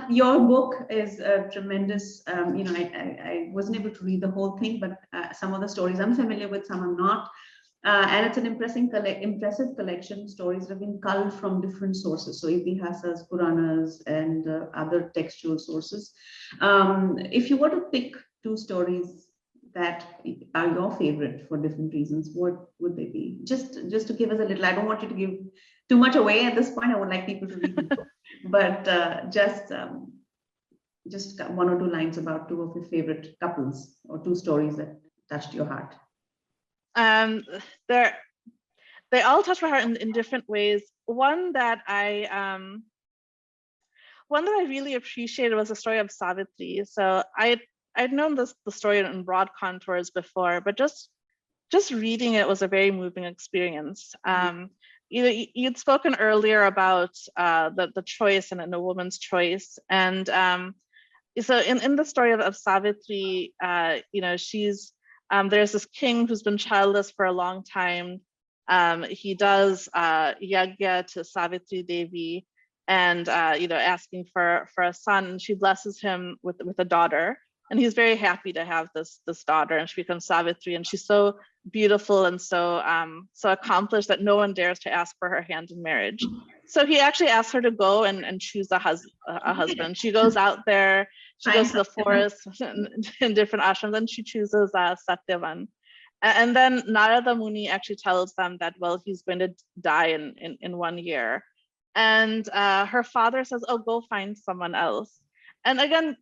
Your book is a tremendous. I wasn't able to read the whole thing, but some of the stories I'm familiar with, some I'm not. And it's an impressive collection of stories that have been culled from different sources. So Itihasas, Puranas, and other textual sources. If you were to pick two stories that are your favorite for different reasons, what would they be? Just to give us a little. I don't want you to give too much away at this point. I would like people to read the book, but just one or two lines about two of your favorite couples or two stories that touched your heart. They all touch my heart in different ways. One that I really appreciated was the story of Savitri. So I'd known the story in broad contours before, but just reading it was a very moving experience. You'd spoken earlier about the choice and a woman's choice, and so in the story of Savitri, she's there's this king who's been childless for a long time. He does yagya to Savitri Devi, and asking for a son, and she blesses him with a daughter. And he's very happy to have this daughter, and she becomes Savitri, and she's so beautiful and so accomplished that no one dares to ask for her hand in marriage. So he actually asks her to go and choose a husband. She goes out there, she goes to the forest in different ashrams, and she chooses Satyavan. And then Narada Muni actually tells them that, well, he's going to die in 1 year. And her father says, oh, go find someone else. And again,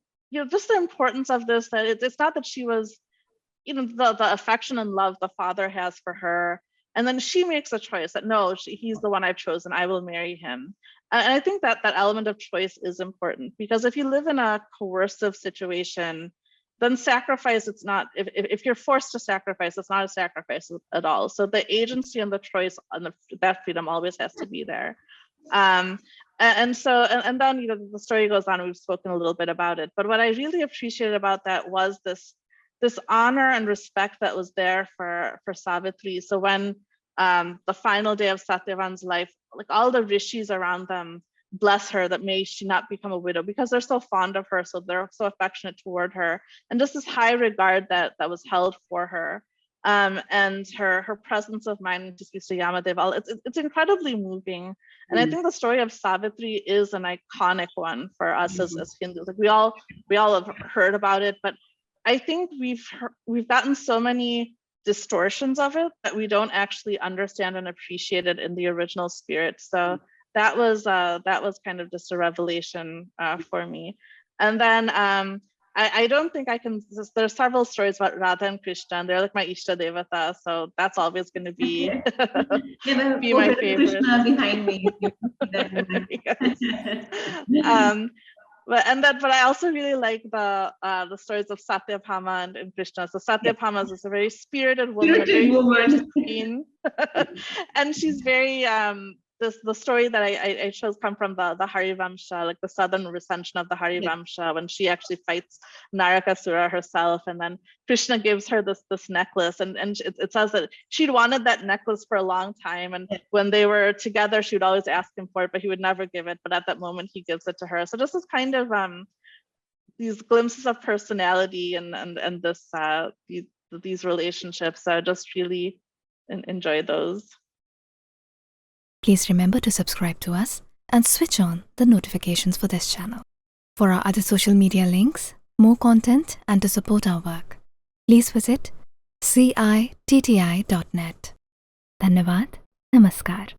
just the importance of this, that it's not that she was, the affection and love the father has for her. And then she makes a choice that, no, he's the one I've chosen, I will marry him. And I think that element of choice is important, because if you live in a coercive situation, then sacrifice, it's not, if you're forced to sacrifice, it's not a sacrifice at all. So the agency and the choice and that freedom always has to be there. And then the story goes on. We've spoken a little bit about it, but what I really appreciated about that was this honor and respect that was there for Savitri. So when the final day of Satyavan's life, like all the rishis around them bless her that may she not become a widow, because they're so fond of her, so they're so affectionate toward her, and just this high regard that was held for her. And her presence of mind to speak to Yamadev, it's incredibly moving. And I think the story of Savitri is an iconic one for us as Hindus. Like we all have heard about it, but I think we've gotten so many distortions of it that we don't actually understand and appreciate it in the original spirit. So that was kind of just a revelation for me. And then I don't think I can, there's several stories about Radha and Krishna, and they're like my Ishta Devata, so that's always going to be, be my favorite. Krishna behind me. But I also really like the stories of Satyabhama and Krishna. So Satyabhama is a very spirited woman, queen, and she's very the story that I chose come from the Harivamsha, like the southern recension of the Harivamsha, when she actually fights Narakasura herself, and then Krishna gives her this necklace, and it says that she'd wanted that necklace for a long time, and when they were together, she would always ask him for it, but he would never give it. But at that moment, he gives it to her. So just this kind of these glimpses of personality and this these relationships. I just really enjoy those. Please remember to subscribe to us and switch on the notifications for this channel. For our other social media links, more content, and to support our work, please visit citti.net. Dhanyavad. Namaskar.